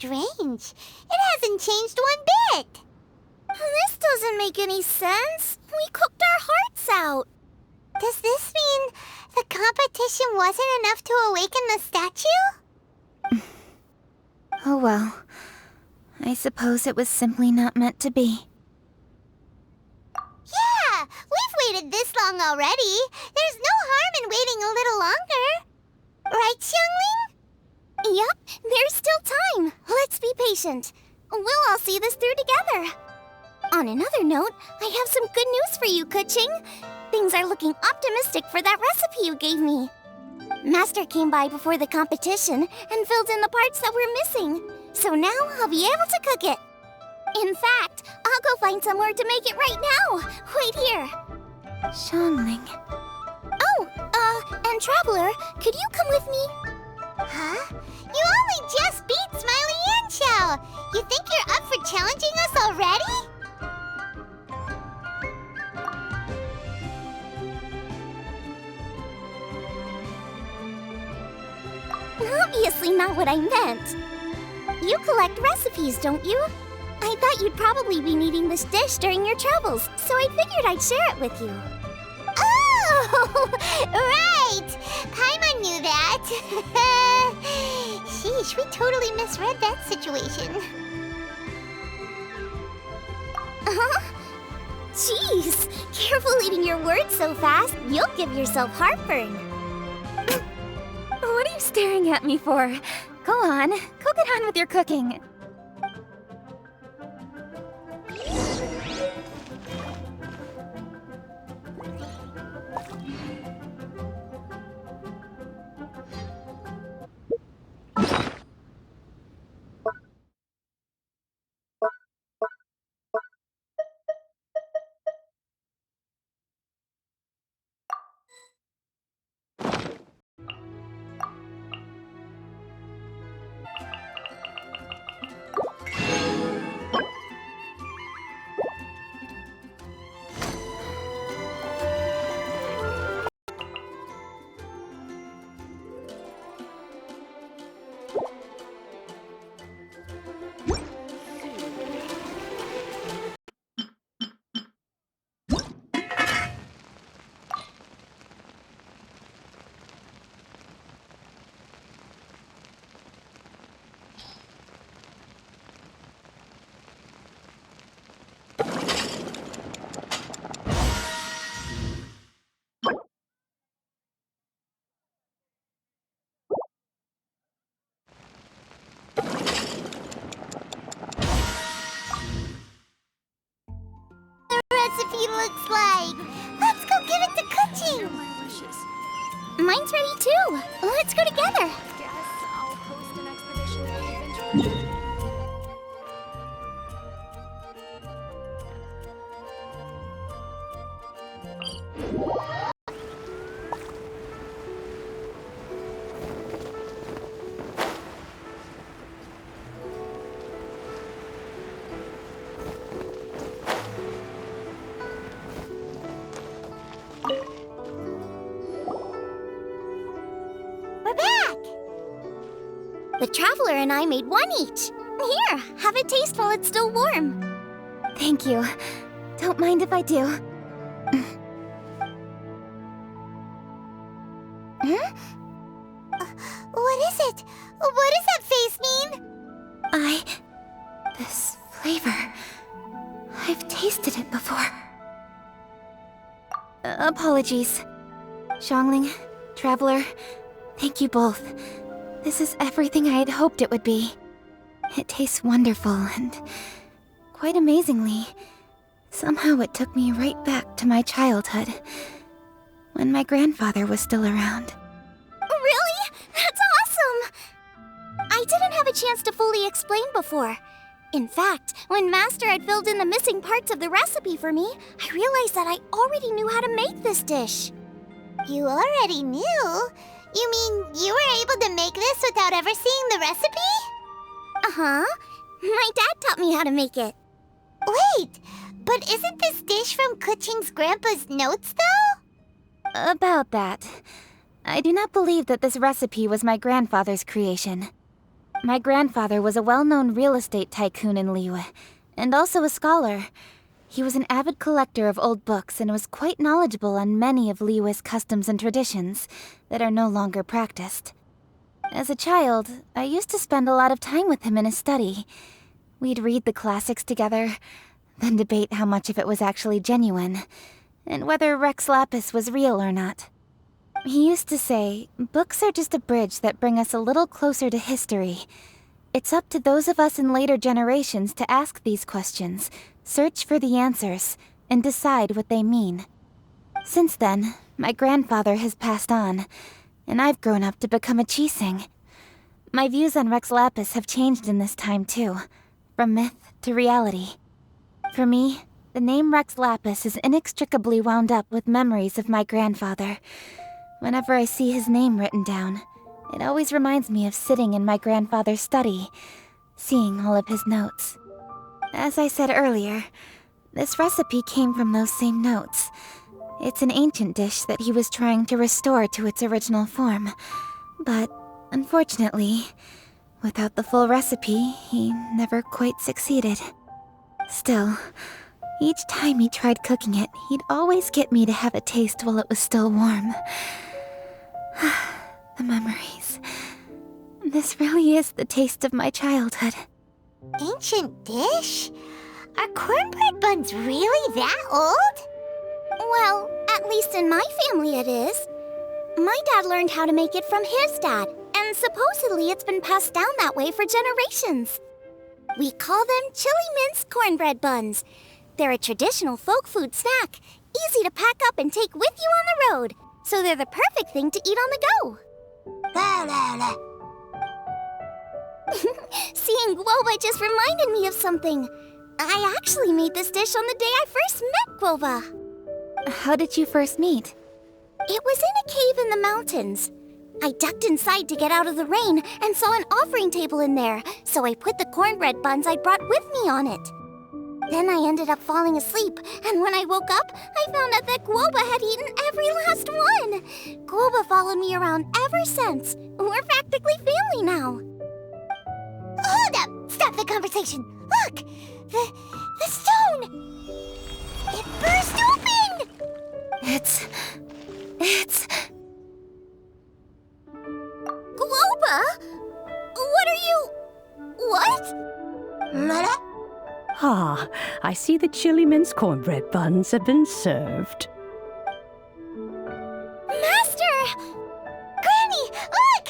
strange. It hasn't changed one bit. This doesn't make any sense. We cooked our hearts out. Does this mean the competition wasn't enough to awaken the statue? Oh well. I suppose it was simply not meant to be. Yeah, we've waited this long already. There's no harm in waiting a little longer. Right, Xiangling? Yup, there's still time. Let's be patient. We'll all see this through together. On another note, I have some good news for you, Kuching. Things are looking optimistic for that recipe you gave me. Master came by before the competition and filled in the parts that were missing. So now I'll be able to cook it. In fact, I'll go find somewhere to make it right now. Wait here. Xiangling. Oh, and Traveler, could you come with me? Huh? You only just beat Smiley and Xiao. You think you're up for challenging us already? Obviously not what I meant. You collect recipes, don't you? I thought you'd probably be needing this dish during your travels, so I figured I'd share it with you. Oh, right! Paimon knew that. Sheesh, we totally misread that situation. Jeez, careful eating your words so fast, you'll give yourself heartburn. What are you staring at me for? Go on, go get on with your cooking. Recipe looks like. Let's go give it to Kuching. Mine's ready too. Let's go together. Guess I'll host an expedition eventually. We're back. The Traveler and I made one each. Here, have a taste while it's still warm. Thank you. Don't mind if I do. What is it? What does that face mean? This flavor... I've tasted it before. Apologies. Xiangling, Traveler, thank you both. This is everything I had hoped it would be. It tastes wonderful and... quite amazingly, somehow it took me right back to my childhood, when my grandfather was still around. Really? That's awesome! I didn't have a chance to fully explain before. In fact, when Master had filled in the missing parts of the recipe for me, I realized that I already knew how to make this dish. You already knew? You mean you were able to make this without ever seeing the recipe? Uh-huh. My dad taught me how to make it. Wait, but isn't this dish from Kuching's grandpa's notes, though? About that, I do not believe that this recipe was my grandfather's creation. My grandfather was a well-known real estate tycoon in Liyue, and also a scholar. He was an avid collector of old books and was quite knowledgeable on many of Liyue's customs and traditions that are no longer practiced. As a child, I used to spend a lot of time with him in his study. We'd read the classics together, then debate how much of it was actually genuine, and whether Rex Lapis was real or not. He used to say, books are just a bridge that bring us a little closer to history. It's up to those of us in later generations to ask these questions, search for the answers, and decide what they mean. Since then, my grandfather has passed on, and I've grown up to become a Chising. My views on Rex Lapis have changed in this time too, from myth to reality. For me, the name Rex Lapis is inextricably wound up with memories of my grandfather. Whenever I see his name written down, it always reminds me of sitting in my grandfather's study, seeing all of his notes. As I said earlier, this recipe came from those same notes. It's an ancient dish that he was trying to restore to its original form. But, unfortunately, without the full recipe, he never quite succeeded. Still, each time he tried cooking it, he'd always get me to have a taste while it was still warm. The memories. This really is the taste of my childhood. Ancient dish? Are cornbread buns really that old? Well, at least in my family it is. My dad learned how to make it from his dad, and supposedly it's been passed down that way for generations. We call them Chili-Mince Cornbread Buns. They're a traditional folk food snack, easy to pack up and take with you on the road, so they're the perfect thing to eat on the go. La la la. Seeing Guoba just reminded me of something. I actually made this dish on the day I first met Guoba. How did you first meet? It was in a cave in the mountains. I ducked inside to get out of the rain and saw an offering table in there, so I put the cornbread buns I'd brought with me on it. Then I ended up falling asleep, and when I woke up, I found out that Guoba had eaten every last one. Guoba followed me around ever since. We're practically family now. Hold up! Stop the conversation! Look! The stone! It burst open! It's... Guoba? What are you... What? Mother? Ah, I see the Chili-Mince Cornbread Buns have been served. Master! Granny, look!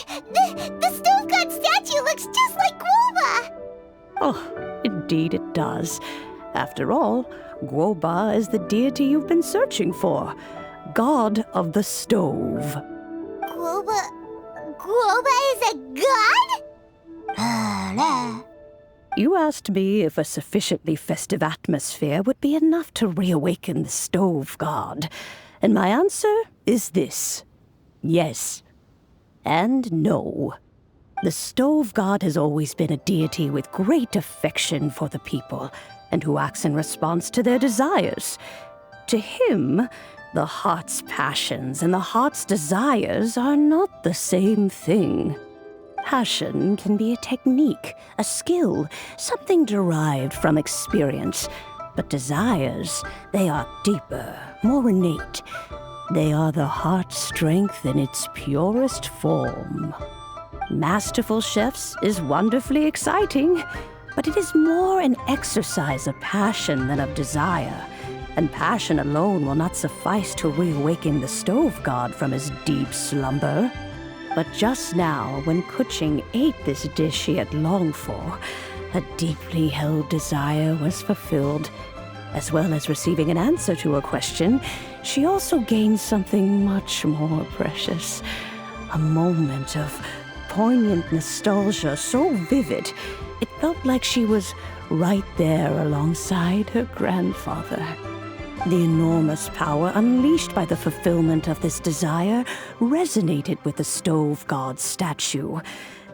The stove god statue looks just like Guoba! Oh, indeed it does. After all, Guoba is the deity you've been searching for. God of the stove. Guoba is a god? You asked me if a sufficiently festive atmosphere would be enough to reawaken the stove god. And my answer is this. Yes. And no. The stove god has always been a deity with great affection for the people, and who acts in response to their desires. To him, the heart's passions and the heart's desires are not the same thing. Passion can be a technique, a skill, something derived from experience. But desires, they are deeper, more innate. They are the heart's strength in its purest form. Masterful chefs is wonderfully exciting, but it is more an exercise of passion than of desire. And passion alone will not suffice to reawaken the stove god from his deep slumber. But just now, when Kuching ate this dish she had longed for, a deeply held desire was fulfilled. As well as receiving an answer to her question, she also gained something much more precious. A moment of poignant nostalgia so vivid, it felt like she was right there alongside her grandfather. The enormous power unleashed by the fulfillment of this desire resonated with the stove god's statue,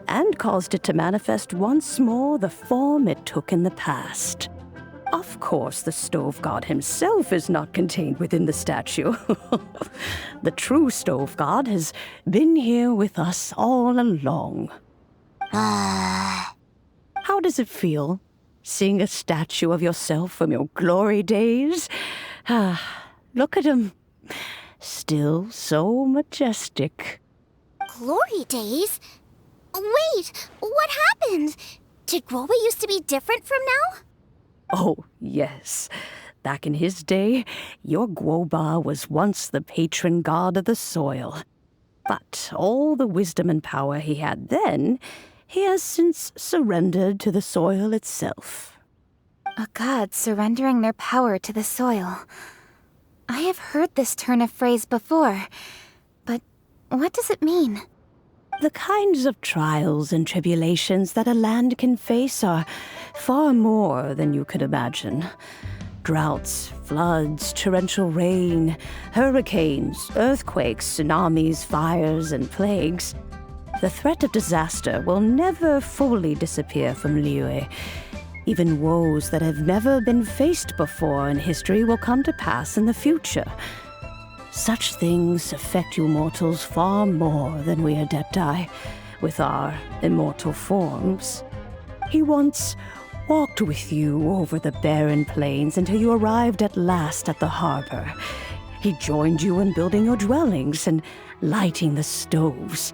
and caused it to manifest once more the form it took in the past. Of course, the stove god himself is not contained within the statue. The true stove god has been here with us all along. How does it feel, seeing a statue of yourself from your glory days? Look at him. Still so majestic. Glory days? Wait, what happened? Did Guoba used to be different from now? Oh, yes. Back in his day, your Guoba was once the patron god of the soil. But all the wisdom and power he had then, he has since surrendered to the soil itself. A god surrendering their power to the soil. I have heard this turn of phrase before, but what does it mean? The kinds of trials and tribulations that a land can face are far more than you could imagine. Droughts, floods, torrential rain, hurricanes, earthquakes, tsunamis, fires, and plagues. The threat of disaster will never fully disappear from Liyue. Even woes that have never been faced before in history will come to pass in the future. Such things affect you mortals far more than we Adepti, with our immortal forms. He once walked with you over the barren plains until you arrived at last at the harbor. He joined you in building your dwellings and lighting the stoves.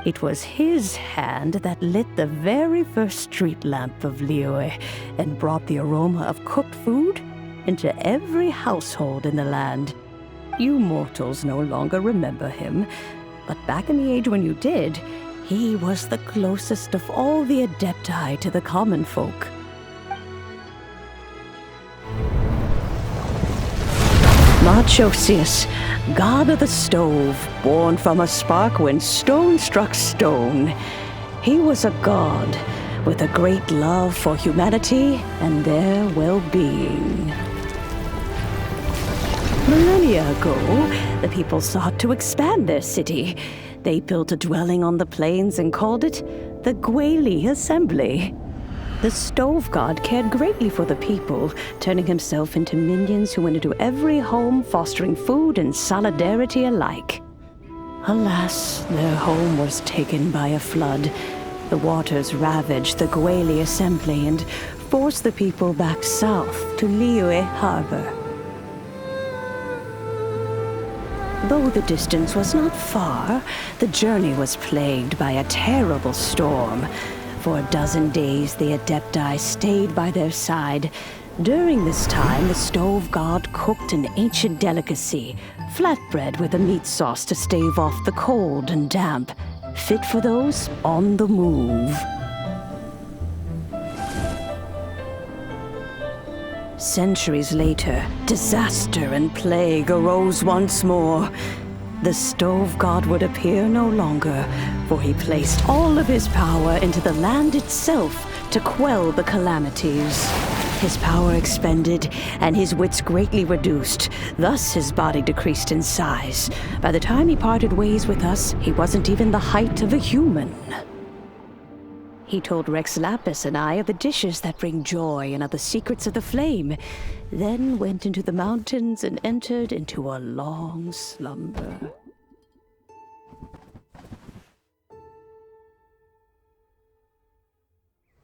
It was his hand that lit the very first street lamp of Liyue and brought the aroma of cooked food into every household in the land. You mortals no longer remember him, but back in the age when you did, he was the closest of all the Adepti to the common folk. Marchosius, god of the stove, born from a spark when stone struck stone. He was a god with a great love for humanity and their well-being. Millennia ago, the people sought to expand their city. They built a dwelling on the plains and called it the Gueli Assembly. The stove god cared greatly for the people, turning himself into minions who went into every home, fostering food and solidarity alike. Alas, their home was taken by a flood. The waters ravaged the Gueli Assembly and forced the people back south to Liyue Harbor. Though the distance was not far, the journey was plagued by a terrible storm. For a dozen days, the Adepti stayed by their side. During this time, the stove god cooked an ancient delicacy, flatbread with a meat sauce to stave off the cold and damp, fit for those on the move. Centuries later, disaster and plague arose once more. The stove god would appear no longer, for he placed all of his power into the land itself to quell the calamities. His power expended, and his wits greatly reduced. Thus his body decreased in size. By the time he parted ways with us, he wasn't even the height of a human. He told Rex Lapis and I of the dishes that bring joy and of the secrets of the flame, then went into the mountains and entered into a long slumber.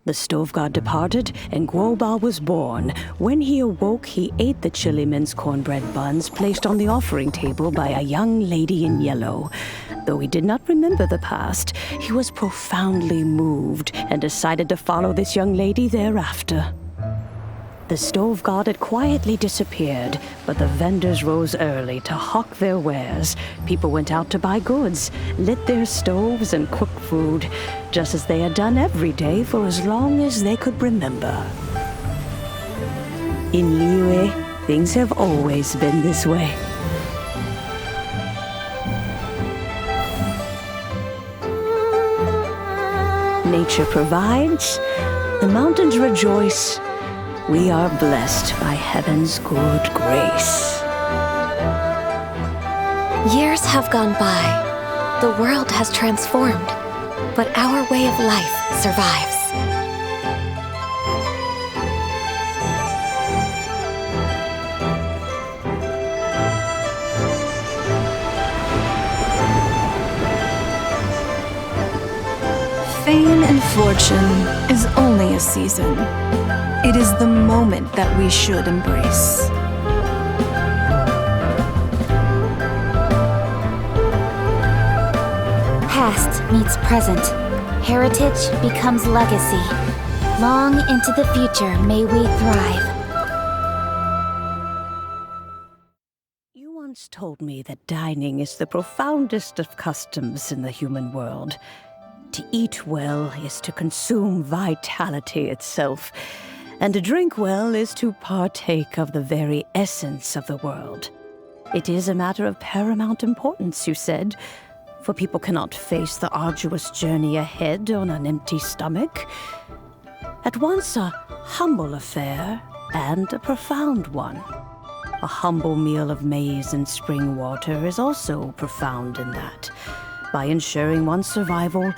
The stove god departed, and Guoba was born. When he awoke, he ate the Chili-Mince Cornbread Buns placed on the offering table by a young lady in yellow. Though he did not remember the past, he was profoundly moved and decided to follow this young lady thereafter. The stove god had quietly disappeared, but the vendors rose early to hawk their wares. People went out to buy goods, lit their stoves, and cooked food, just as they had done every day for as long as they could remember. In Liyue, things have always been this way. Nature provides, the mountains rejoice. We are blessed by heaven's good grace. Years have gone by. The world has transformed, but our way of life survives. Fame and fortune is only a season. It is the moment that we should embrace. Past meets present. Heritage becomes legacy. Long into the future may we thrive. You once told me that dining is the profoundest of customs in the human world. To eat well is to consume vitality itself, and to drink well is to partake of the very essence of the world. It is a matter of paramount importance, you said, for people cannot face the arduous journey ahead on an empty stomach. At once a humble affair and a profound one. A humble meal of maize and spring water is also profound in that. By ensuring one's survival,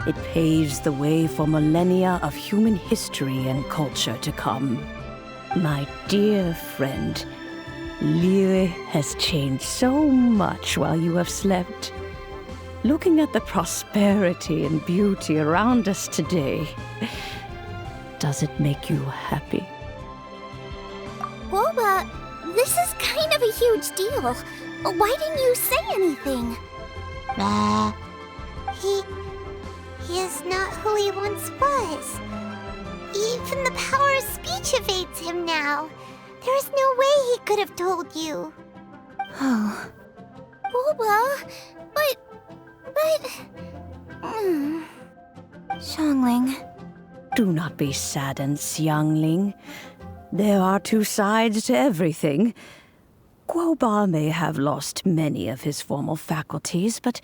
it paves the way for millennia of human history and culture to come. My dear friend, Liyue has changed so much while you have slept. Looking at the prosperity and beauty around us today, does it make you happy? Guoba, this is kind of a huge deal. Why didn't you say anything? He is not who he once was. Even the power of speech evades him now. There is no way he could have told you. Oh, Guoba, but... Xiangling. Do not be saddened, Xiangling. There are two sides to everything. Guoba may have lost many of his formal faculties, but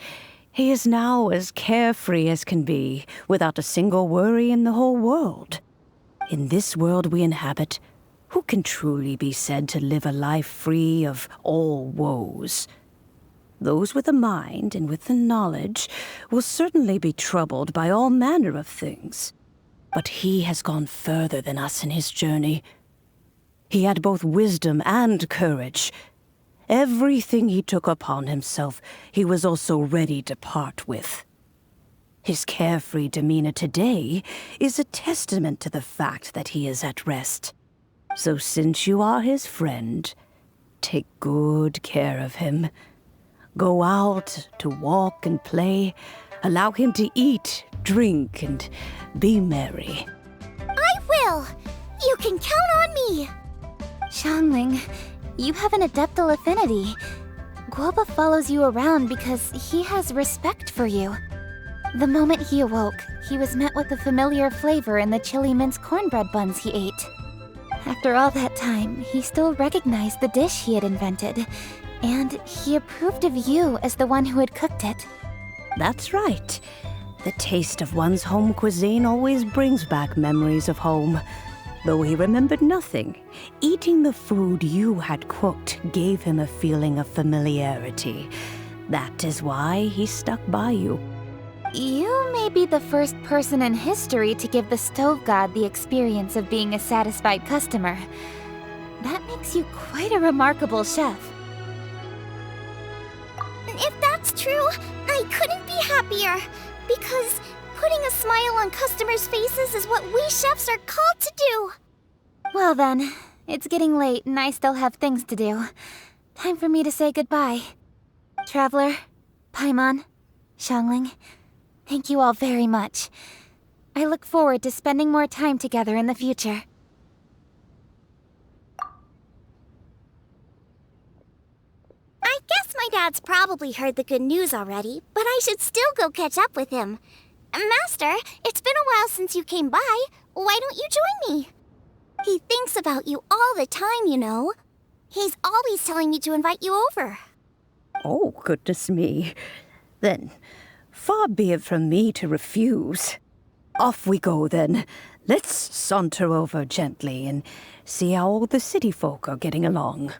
he is now as carefree as can be, without a single worry in the whole world. In this world we inhabit, who can truly be said to live a life free of all woes? Those with a mind and with the knowledge will certainly be troubled by all manner of things. But he has gone further than us in his journey. He had both wisdom and courage. Everything he took upon himself, he was also ready to part with. His carefree demeanor today is a testament to the fact that he is at rest. So since you are his friend, take good care of him. Go out to walk and play. Allow him to eat, drink, and be merry. I will! You can count on me! Xiangling, you have an adeptal affinity. Guoba follows you around because he has respect for you. The moment he awoke, he was met with the familiar flavor in the Chili-Mince Cornbread Buns he ate. After all that time, he still recognized the dish he had invented, and he approved of you as the one who had cooked it. That's right. The taste of one's home cuisine always brings back memories of home. Though he remembered nothing, eating the food you had cooked gave him a feeling of familiarity. That is why he stuck by you. You may be the first person in history to give the stove god the experience of being a satisfied customer. That makes you quite a remarkable chef. If that's true, I couldn't be happier. Because putting a smile on customers' faces is what we chefs are called to do. Well then, it's getting late and I still have things to do. Time for me to say goodbye. Traveler, Paimon, Xiangling, thank you all very much. I look forward to spending more time together in the future. I guess my dad's probably heard the good news already, but I should still go catch up with him. Master, it's been a while since you came by. Why don't you join me? He thinks about you all the time, you know. He's always telling me to invite you over. Oh, goodness me. Then, far be it from me to refuse. Off we go, then. Let's saunter over gently and see how all the city folk are getting along.